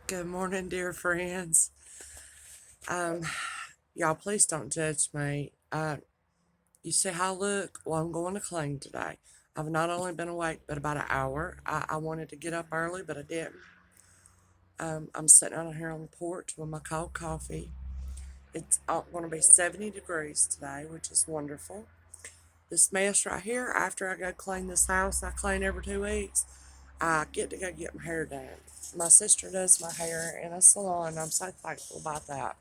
Good morning, dear friends. Um, y'all, please don't judge me. You see how I look? Well, I'm going to clean today. I've not only been awake, but about an hour. I wanted to get up early, but I didn't. I'm sitting out here on the porch with my cold coffee. It's going to be 70 degrees today, which is wonderful. This mess right here, after I go clean this house, I clean every 2 weeks. I get to go get my hair done. My sister does my hair in a salon. I'm so thankful about that.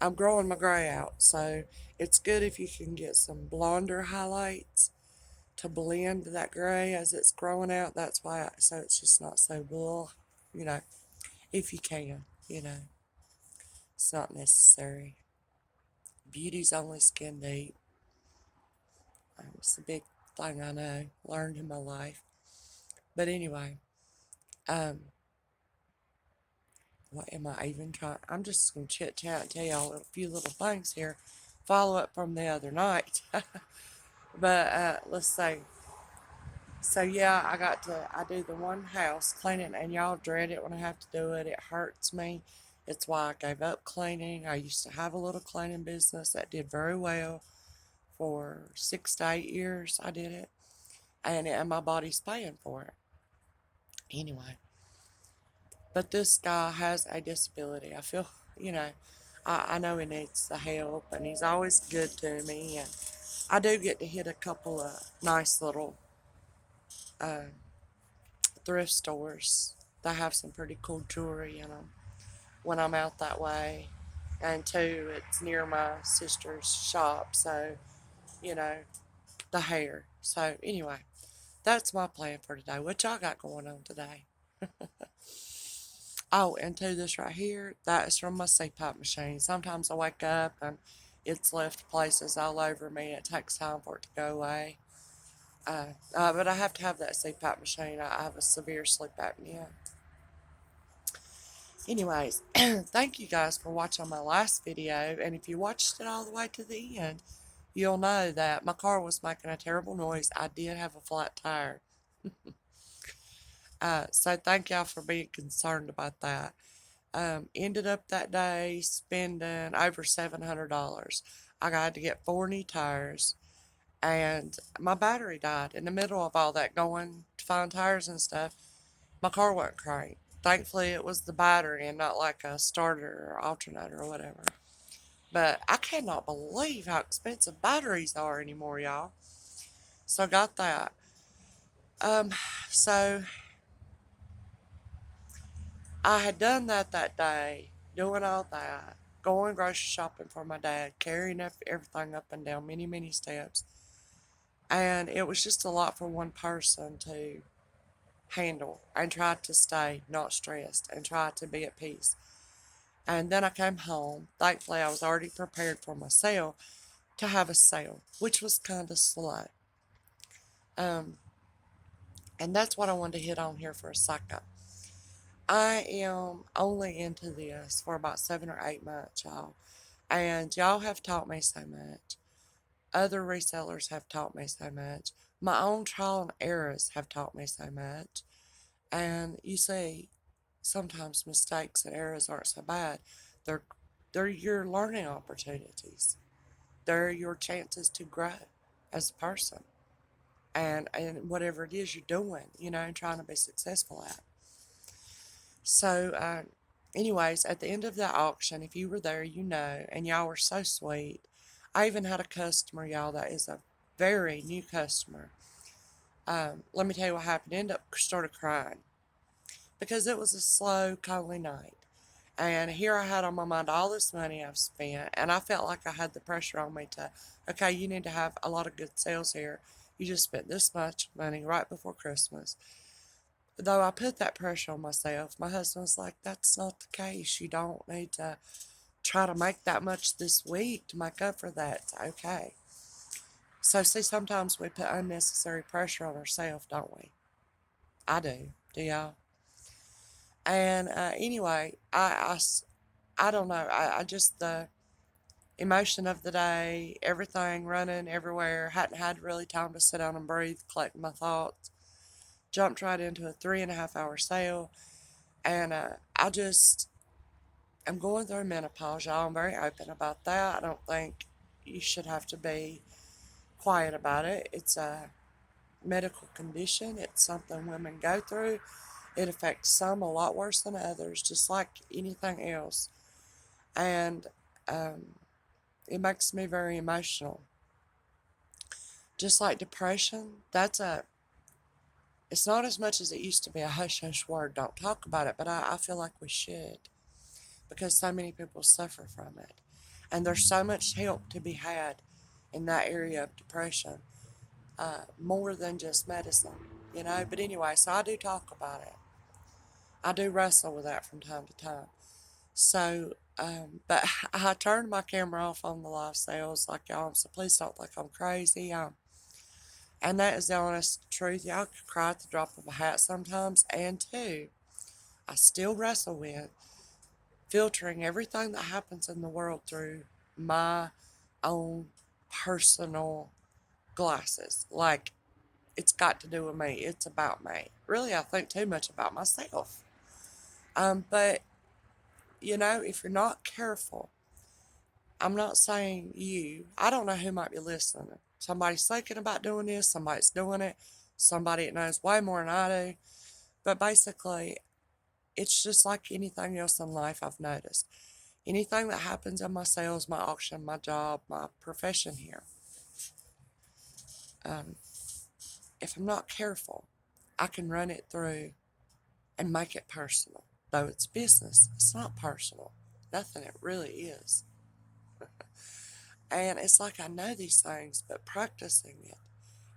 I'm growing my gray out, so it's good if you can get some blonder highlights to blend that gray as it's growing out. That's why, so it's just not so bull, you know, if you can, it's not necessary. Beauty's only skin deep. It's a big thing I know, learned in my life. But anyway, um, what am I even trying? I'm just going to chit chat and tell y'all a few little things here. Follow up from the other night. But let's see. So yeah, I do the one house cleaning, and y'all dread it when I have to do it. It hurts me. It's why I gave up cleaning. I used to have a little cleaning business that did very well for 6 to 8 years. I did it, and my body's paying for it anyway. But this guy has a disability. I feel, you know, I know he needs the help, and he's always good to me, and I do get to hit a couple of nice little uh, thrift stores that have some pretty cool jewelry in them when I'm out that way. And two, it's near my sister's shop, so, you know, the hair. So, anyway, that's my plan for today. What y'all got going on today? Oh, and two, this right here, that is from my CPAP machine. Sometimes I wake up and it's left places all over me. It takes time for it to go away. But I have to have that CPAP machine. I have a severe sleep apnea. Anyways, thank you guys for watching my last video. And if you watched it all the way to the end, you'll know that my car was making a terrible noise. I did have a flat tire. So thank y'all for being concerned about that. Ended up that day spending over $700. I got to get 4 new tires, and my battery died in the middle of all that going to find tires and stuff. My car went crank. Thankfully, it was the battery and not like a starter or alternator or whatever. But I cannot believe how expensive batteries are anymore, y'all. So I got that. Um, so I had done that day, doing all that, going grocery shopping for my dad, carrying up everything up and down many, many steps. And it was just a lot for one person to handle and try to stay not stressed and try to be at peace. And then I came home. Thankfully, I was already prepared for myself to have a sale, which was kind of slow. Um, and that's what I wanted to hit on here for a second. I am only into this for about 7 or 8 months, y'all. And y'all have taught me so much. Other resellers have taught me so much. My own trial and errors have taught me so much. And you see, sometimes mistakes and errors aren't so bad. They're they're your learning opportunities. They're your chances to grow as a person and whatever it is you're doing, and trying to be successful at. So, anyways, at the end of the auction, if you were there, and y'all were so sweet. I even had a customer, y'all, that is a very new customer. Let me tell you what happened. Ended up started crying because it was a slow, lonely night. And here I had on my mind all this money I've spent, and I felt like I had the pressure on me to, okay, you need to have a lot of good sales here. You just spent this much money right before Christmas. Though I put that pressure on myself, my husband was like, that's not the case. You don't need to try to make that much this week to make up for that. It's okay. So, see, sometimes we put unnecessary pressure on ourselves, don't we? I do. Do y'all? And anyway, I don't know. I just, the emotion of the day, everything running everywhere, hadn't had really time to sit down and breathe, collect my thoughts. Jumped right into a 3.5 hour sale. And I just, I'm going through menopause, y'all. I'm very open about that. I don't think you should have to be quiet about it. It's a medical condition, it's something women go through. It affects some a lot worse than others, just like anything else. And um, it makes me very emotional. Just like depression, it's not as much as it used to be a hush hush word. Don't talk about it, but I feel like we should because so many people suffer from it. And there's so much help to be had in that area of depression, more than just medicine. But anyway, so I do talk about it. I do wrestle with that from time to time. So, but I turned my camera off on the live sales, like y'all, so please don't think I'm crazy. And that is the honest truth. Y'all could cry at the drop of a hat sometimes. And two, I still wrestle with filtering everything that happens in the world through my own personal glasses. Like, it's got to do with me. It's about me. Really, I think too much about myself. But, if you're not careful, I'm not saying you, I don't know who might be listening. Somebody's thinking about doing this, somebody's doing it, somebody that knows way more than I do. But basically, it's just like anything else in life I've noticed. Anything that happens in my sales, my auction, my job, my profession here, um, if I'm not careful, I can run it through and make it personal. Though it's business, it's not personal. Nothing, it really is. And it's like I know these things, but practicing it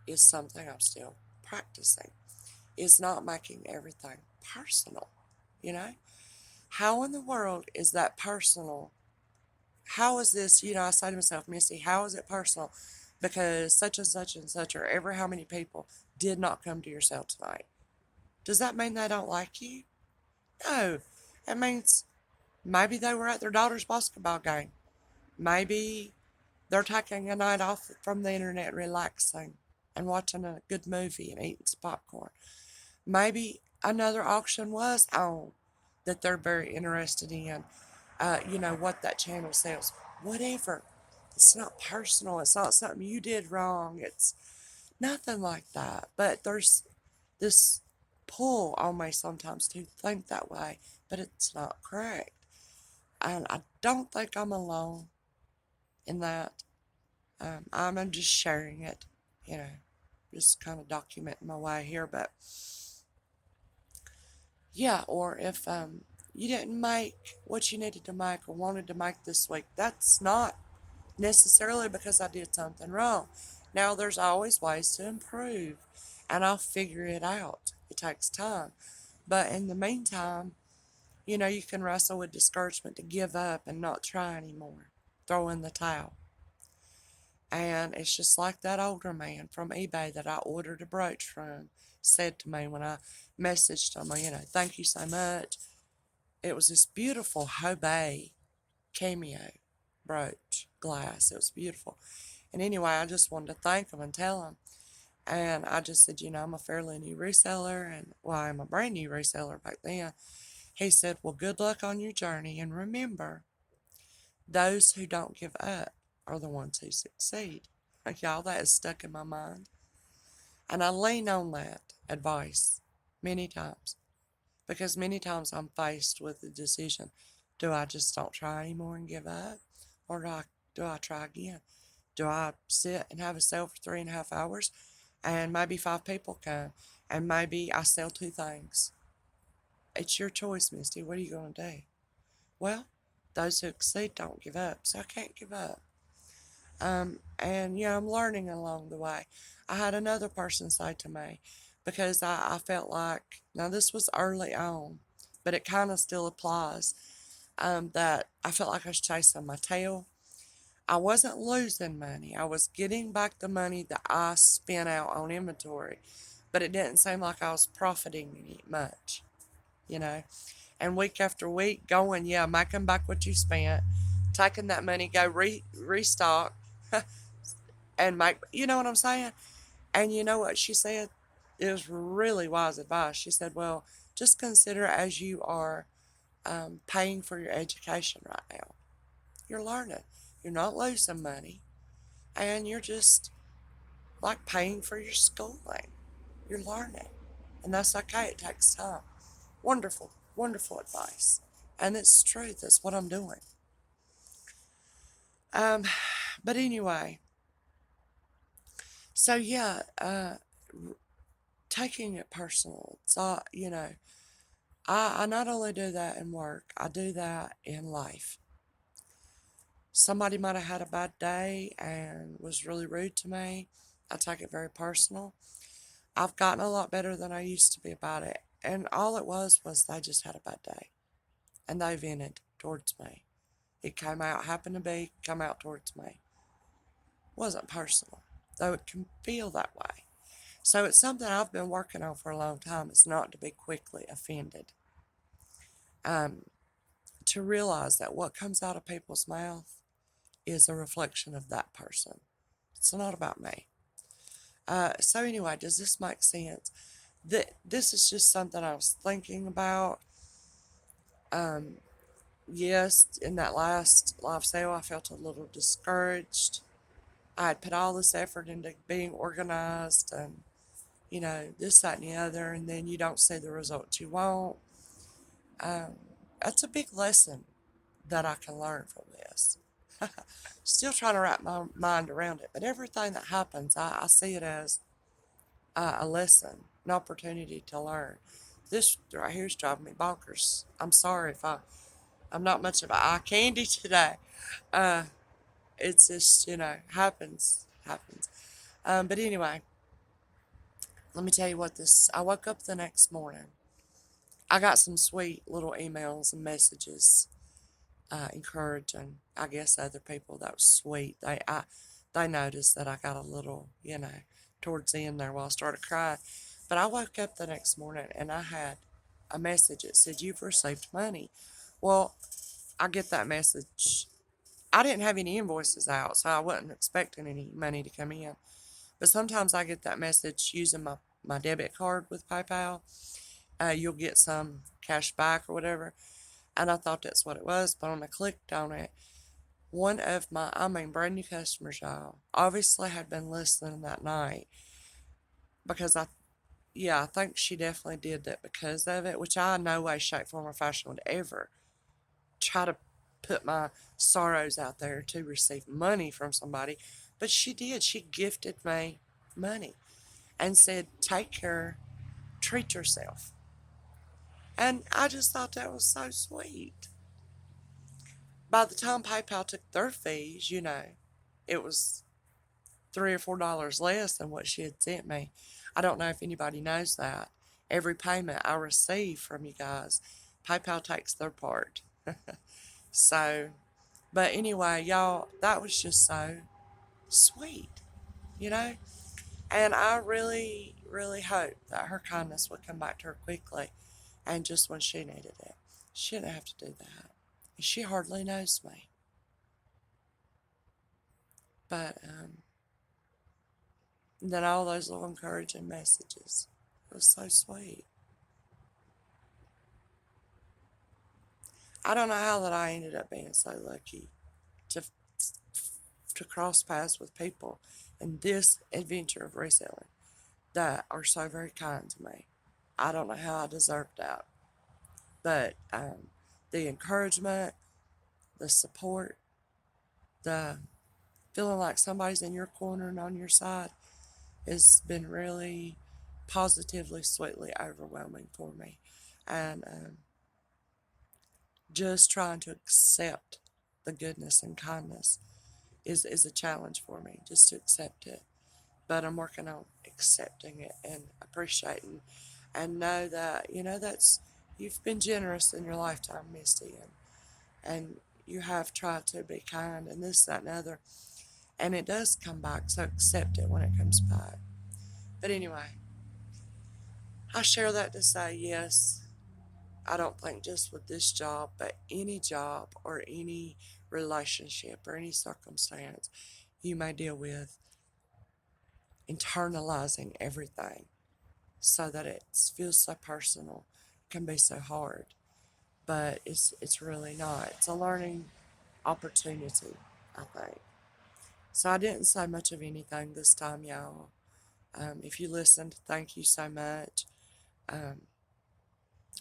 is something I'm still practicing. Is not making everything personal, you know? How in the world is that personal? How is this, I say to myself, Misty, how is it personal? Because such and such, or ever how many people did not come to your sale tonight. Does that mean they don't like you? No. It means maybe they were at their daughter's basketball game. Maybe they're taking a night off from the internet, relaxing and watching a good movie and eating some popcorn. Maybe another auction was on that they're very interested in, what that channel sells. Whatever. It's not personal. It's not something you did wrong. It's nothing like that. But there's this pull on me sometimes to think that way, but it's not correct. And I don't think I'm alone in that. I'm just sharing it, you know, just kind of documenting my way here. But yeah, or if you didn't make what you needed to make or wanted to make this week, that's not necessarily because I did something wrong. Now, there's always ways to improve, and I'll figure it out. It takes time. But in the meantime, you can wrestle with discouragement to give up and not try anymore, throw in the towel. And it's just like that older man from eBay that I ordered a brooch from said to me when I messaged him, thank you so much. It was this beautiful Hobey cameo brooch glass. It was beautiful. And anyway, I just wanted to thank him and tell him. And I just said, I'm a fairly new reseller, and I'm a brand new reseller back then. He said, well, good luck on your journey, and remember, those who don't give up are the ones who succeed. Y'all, that is stuck in my mind. And I lean on that advice many times because many times I'm faced with the decision, do I just don't try anymore and give up? Or do I try again? Do I sit and have a sale for 3.5 hours and maybe 5 people come and maybe I sell 2 things? It's your choice, Misty. What are you going to do? Well, those who succeed don't give up, so I can't give up. And I'm learning along the way. I had another person say to me, because I felt like, now this was early on, but it kind of still applies, that I felt like I was chasing my tail. I wasn't losing money. I was getting back the money that I spent out on inventory, but it didn't seem like I was profiting much, you know. And week after week, going, making back what you spent, taking that money, go restock, and make, you know what I'm saying? And you know what she said? It was really wise advice. She said, well, just consider as you are paying for your education right now. You're learning. You're not losing money, and you're just like paying for your schooling. You're learning, and that's okay. It takes time. Wonderful, wonderful advice, and it's truth. That's what I'm doing. Um, but anyway, so yeah, taking it personal. It's all I not only do that in work, I do that in life. Somebody might have had a bad day and was really rude to me. I take it very personal. I've gotten a lot better than I used to be about it. And all it was they just had a bad day. And they vented towards me. It came out, happened to be, come out towards me. Wasn't personal, though it can feel that way. So it's something I've been working on for a long time, is not to be quickly offended. Um, to realize that what comes out of people's mouth is a reflection of that person. It's not about me. So anyway, does this make sense? This is just something I was thinking about. Um, yes, in that last live sale, I felt a little discouraged. I had put all this effort into being organized and, this, that, and the other, and then you don't see the result you want. Um, that's a big lesson that I can learn from this. Still trying to wrap my mind around it, but everything that happens, I see it as a lesson, an opportunity to learn. This right here is driving me bonkers. I'm sorry if I'm not much of a eye candy today. Uh, it's just, happens. But anyway, let me tell you what this. I woke up the next morning. I got some sweet little emails and messages, encouraging, I guess, other people. That was sweet. They noticed that I got a little, towards the end there while I started crying. But I woke up the next morning and I had a message that said, "You've received money." Well, I get that message. I didn't have any invoices out, so I wasn't expecting any money to come in. But sometimes I get that message using my debit card with PayPal. You'll get some cash back or whatever. And I thought that's what it was. But when I clicked on it, one of brand new customers, y'all, obviously had been listening that night because I think she definitely did that because of it, which I in no way, shape, form, or fashion would ever try to put my sorrows out there to receive money from somebody. But she did. She gifted me money and said, "Take care, treat yourself." And I just thought that was so sweet. By the time PayPal took their fees, it was $3 or $4 less than what she had sent me. I don't know if anybody knows that. Every payment I receive from you guys, PayPal takes their part. So, but anyway, y'all, that was just so sweet, you know? And I really, really hope that her kindness would come back to her quickly and just when she needed it. She didn't have to do that. She hardly knows me. But then all those little encouraging messages. It was so sweet. I don't know how that I ended up being so lucky to to cross paths with people in this adventure of reselling that are so very kind to me. I don't know how I deserved that, but the encouragement, the support, the feeling like somebody's in your corner and on your side has been really positively, sweetly overwhelming for me. And just trying to accept the goodness and kindness is a challenge for me, just to accept it. But I'm working on accepting it and appreciating and know that, that's you've been generous in your lifetime, Misty, and you have tried to be kind and this, that, and other. And it does come back, so accept it when it comes back. But anyway, I share that to say, yes, I don't think just with this job, but any job or any relationship or any circumstance you may deal with, internalizing everything so that it feels so personal can be so hard. but it's really not. It's a learning opportunity, I think. So I didn't say much of anything this time, y'all. If you listened, thank you so much. Um,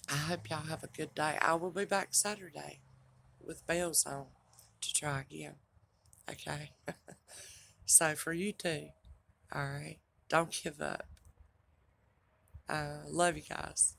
I hope y'all have a good day. I will be back Saturday with bells on to try again. Okay. So for you too, all right, don't give up. Love you guys.